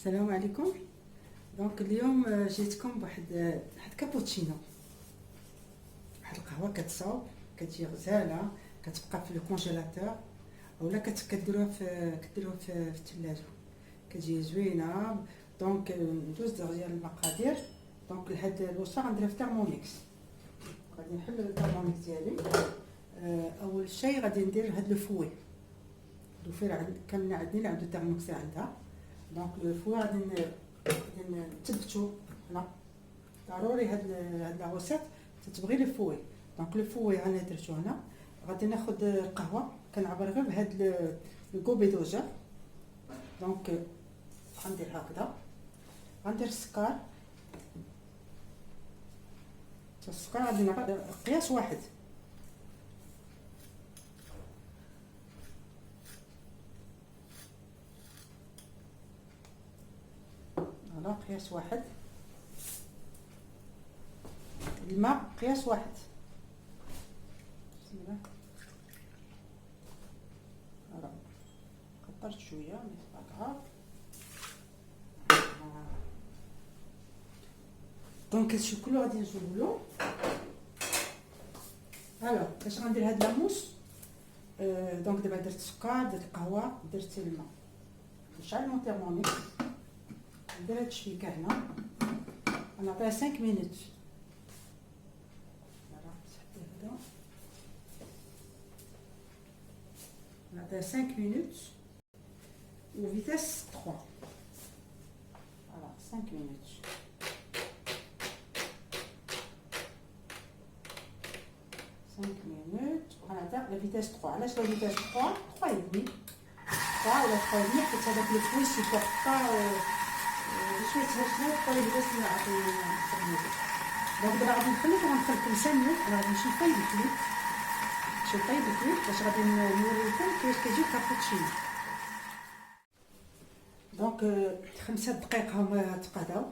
السلام عليكم. دونك اليوم جيتكم بواحد كابوتشينو، واحد القهوه كتصاوب كتجي غزاله، كتبقى في الكونجيلاتور اولا كديروها في الثلاجه، كتجي زوينه. دونك ندوز ديال المقادير. دونك لهاد الوصفه غنديرها في تhermomix. غادي نحل التhermomix ديالي. اول شيء غادي ندير هاد الفوي كاملين عندي اللي عنده تhermomix عندها. دونك الفوي غادي نثبتو هنا، ضروري هاد لاغوسيت تتبغي لي فوي. دونك الفوي انا درتو هنا. غادي ناخذ القهوه، كنعبر غير بهاد الكوبي دوجر. دونك غندير هكذا، غندير السكر. السكر غادي نعبر قياس واحد، على قياس واحد. الماء قياس واحد. بسم الله. كثرت شويه مي با غاف. دونك هادشي كله غادي نجبلو. الو باش غندير هاد لاموس. دونك دابا درت السكر، درت القهوه، درت الماء. نشعل مون تيرموميتر، ندير هاد الشبيكه هنا، غنعطيها 5 مينوت. نعطيها 5 مينوت و فيتاس 3. فوالا 5 مينوت. وغنعطيها لا فيتاس 3. علاش لا فيتاس 3 3 et demi ولا 3 et demi؟ حيت هذاك الفوي سيبورط با شويه هشنا طيب باش نعطي. دونك دابا غادي نخليك غنخليكم 5 مينوت. انا غادي نمشي نطيب الكليت، باش غادي نوريكم كيفاش كيجي كابوتشينو. دونك 5 دقائق هما تقاداو.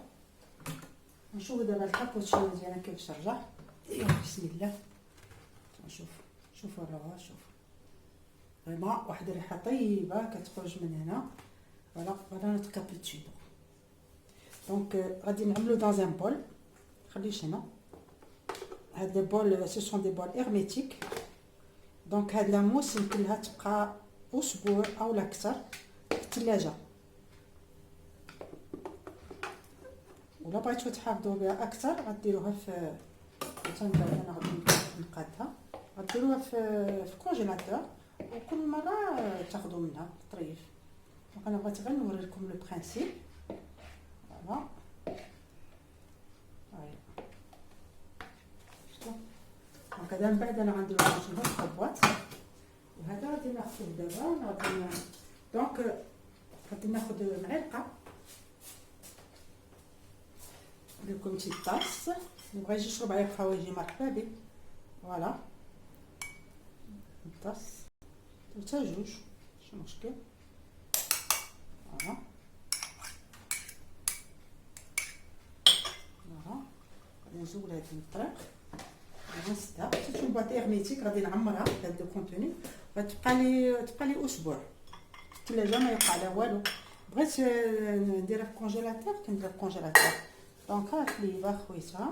نشوفوا دابا الكابوتشينو ديالنا كيفاش رجع. بسم الله. شوفوا الروعه، شوفوا فريمون واحد الريحه طيبه كتخرج من هنا. فوالا نوت كابوتشينو. دونك غادي نعملو دون ان بول. خليش هنا. هاد لي بول سو سون دي بول هيرميتيك. دونك هاد لاموس يمكن لها تبقى اسبوع او اكثر في الثلاجه، ولا بغيتو تحافظوا بها اكثر غديروها في مثلا. انا غادي نقادها، غديروها في الكونجيلاتور، وكل مره تاخذوا منها طريف. دونك انا بغيت غير نوري لكم لو برينسيپ. فوالا هاي. دونك هذا من بعد انا غندير شنو في البواط. وهذا غادي ناخذ دابا. دونك غادي ناخذ معلقه، ندير لكم شي طاس. اللي بغى يجي يشرب عليه قهوه يجي مرحبا به. فوالا الطاس حتى جوج ماشي مشكل. فوالا غادي نزول هاد الطريق، غادي نسدها. تكون باطي هرميتيك، غادي نعمرها بهاد لو كونتوني. غتبقى لي اسبوع في الثلاجه، ما يوقع لها والو. بغيت نديرها في الكونجيلاتور كنديرها في الكونجيلاتور. دونك ها كليبه خويتها.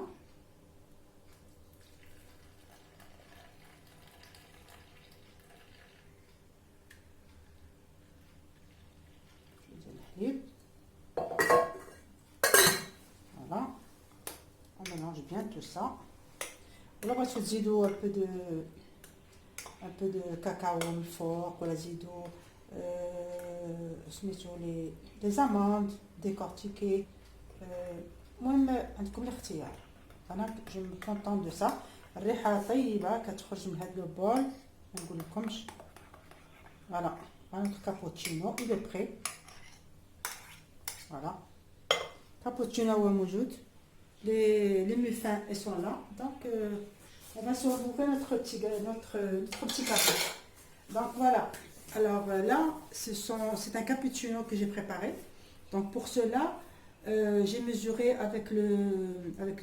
الحليب. فوالا on mélange bien tout ça. ولا بغيتو تزيدوا un peu de cacao من الفوق، ولا تزيدوا سميتو لي زاموند ديكورتيكي. المهم عندكم الاختيار. انا جو مي كونطون دو سا. الريحه طيبه كتخرج من هاد لو بول، ما نقول لكمش. فوالا هذا الكابوتشينو il est prêt. Voilà, cappuccino est موجود. Les muffins ils sont là. Donc on va savourer notre petit café. Donc voilà. Alors là c'est un cappuccino que j'ai préparé. Donc pour cela j'ai mesuré avec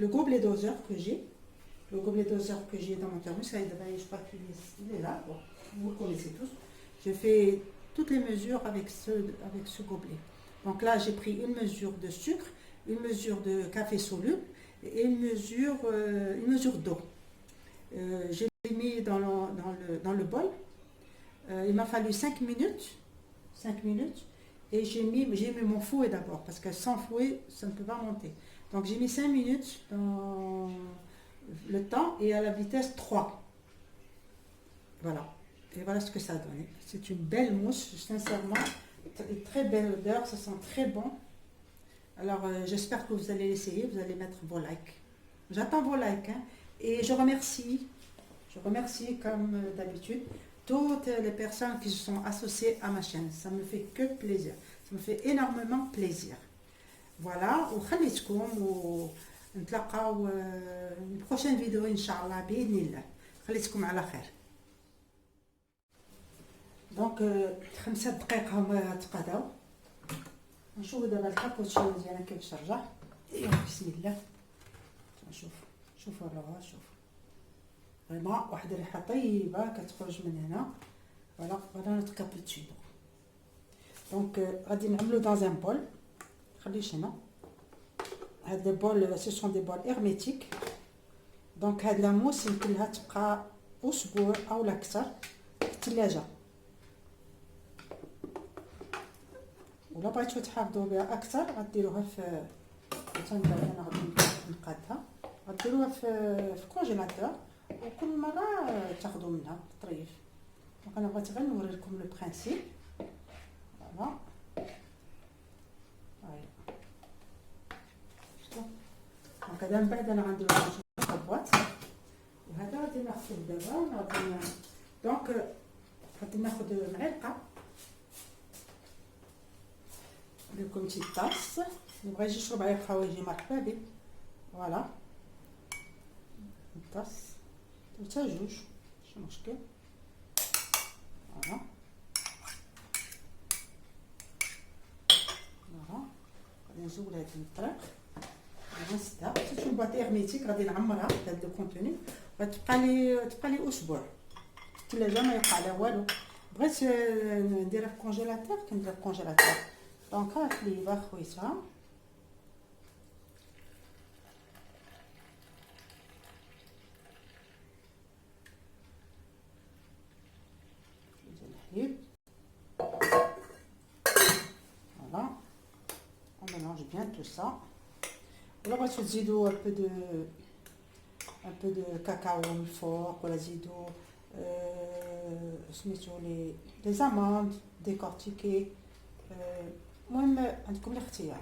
le gobelet doseur que j'ai. Le gobelet doseur que j'ai dans mon thermos, je crois qu'il est là. Bon, vous le connaissez tous. J'ai fait toutes les mesures avec ce gobelet. Donc là, j'ai pris une mesure de sucre, une mesure de café soluble et une mesure d'eau. Je l'ai mis dans le bol. Il m'a fallu 5 minutes. 5 minutes. Et j'ai mis mon fouet d'abord, parce que sans fouet, ça ne peut pas monter. Donc j'ai mis 5 minutes dans le temps et à la vitesse 3. Voilà. Et voilà ce que ça a donné. C'est une belle mousse, sincèrement. Une très belle odeur, ça sent très bon. Alors j'espère que vous allez l'essayer, vous allez mettre vos likes. J'attends vos likes. Hein. Et je remercie comme d'habitude toutes les personnes qui se sont associées à ma chaîne. Ça me fait que plaisir. Ça me fait énormément plaisir. Voilà. وخليتكم ونتلاقاو une prochaine vidéo إن شاء الله بإذن الله. خليتكم على خير. دونك 5 دقائق هما تقاداو. نشوفوا دابا الكابوتشينو ديالنا كيفاش رجع. بسم الله. شوفوا الروعه. شوفوا فريمون واحد الريحه طيبه كتخرج من هنا. فوالا نوت كابوتشينو. دونك غادي نعملو دون ان بول. خليش هنا. هاد لي بول سي سون دي بول هيرميتيك. دونك هاد لا موس يمكن لها تبقى اسبوع او اكثر في الثلاجه. ولا بغيتو تحافظوا بها اكثر غديروها في انا غادي نقادها غديروها في كونجيلاتور وكل مره تاخذوا منها الطريف. دونك انا بغيت غير نوري لكم لو برينسيپ. فوالا هاي شفتوا. دونك هذا من بعد انا غندير في البواط وهذا غادي ناخذ دابا دونك غادي ناخذ معلقه لكم شي طاس اللي بغى يجي يشرب عليه القهوه يجي مرحبا به. فوالا طاس حتى جوج ماشي مشكل. فوالا غادي نزول هاد الطريق غنسدها حتى تكون باطي هرميتيك. غادي نعمرها بهاد لو كونتوني غتبقى لي اسبوع في الثلاجه ما يوقع لها والو. بغيت نديرها في الكونجيلاتور كنديرها في الكونجيلاتور. دونك هاك لي با خويتها ديال الحليب. فوالا on mélange bien tout ça. ولا بغيتو تزيدوا un peu de cacao من الفوق ولا زيدوا سميتو لي زاموند ديكورتيكي. المهم عندكم الاختيار.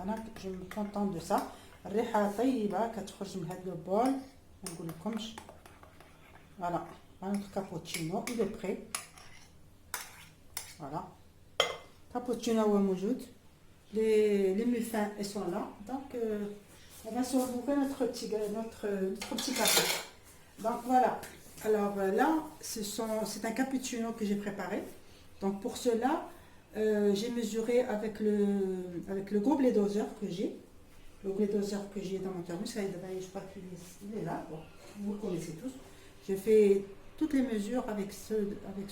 انا جو مي كونطون دو سا. الريحه طيبه كتخرج من هاد لو بول ما نقول لكمش. فوالا نوتر كابوتشينو il est prêt. voilà كابوتشينو هو موجود. les muffins ils sont là. donc on va sauver notre petit café. donc voilà. alors là c'est un cappuccino que j'ai préparé. donc pour cela j'ai mesuré avec le gobelet doseur que j'ai. Le gobelet doseur que j'ai dans mon thermos, je crois qu'il est là. Bon, vous le connaissez tous. Je fais toutes les mesures avec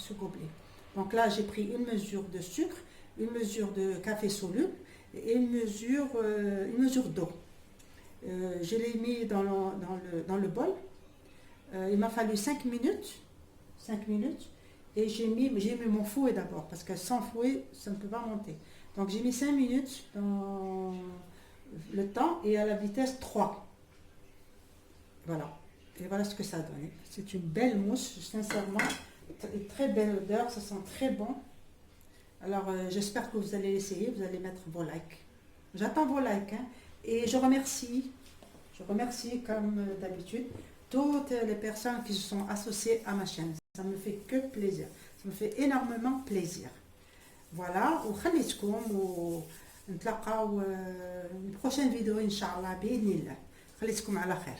ce gobelet. Donc là, j'ai pris une mesure de sucre, une mesure de café soluble et une mesure d'eau. Je l'ai mis dans le bol. Il m'a fallu 5 minutes. 5 minutes. Et j'ai mis mon fouet d'abord, parce que sans fouet, ça ne peut pas monter. Donc j'ai mis 5 minutes dans le temps et à la vitesse 3. Voilà. Et voilà ce que ça a donné. C'est une belle mousse, sincèrement. Une très belle odeur, ça sent très bon. Alors j'espère que vous allez l'essayer, vous allez mettre vos likes. J'attends vos likes. Hein. Et je remercie comme d'habitude toutes les personnes qui se sont associées à ma chaîne. Ça me fait que plaisir. Ça me fait énormément plaisir. Voilà. وخليتكم ونتلاقاو une prochaine vidéo إن شاء الله بإذن الله. خليتكم على خير.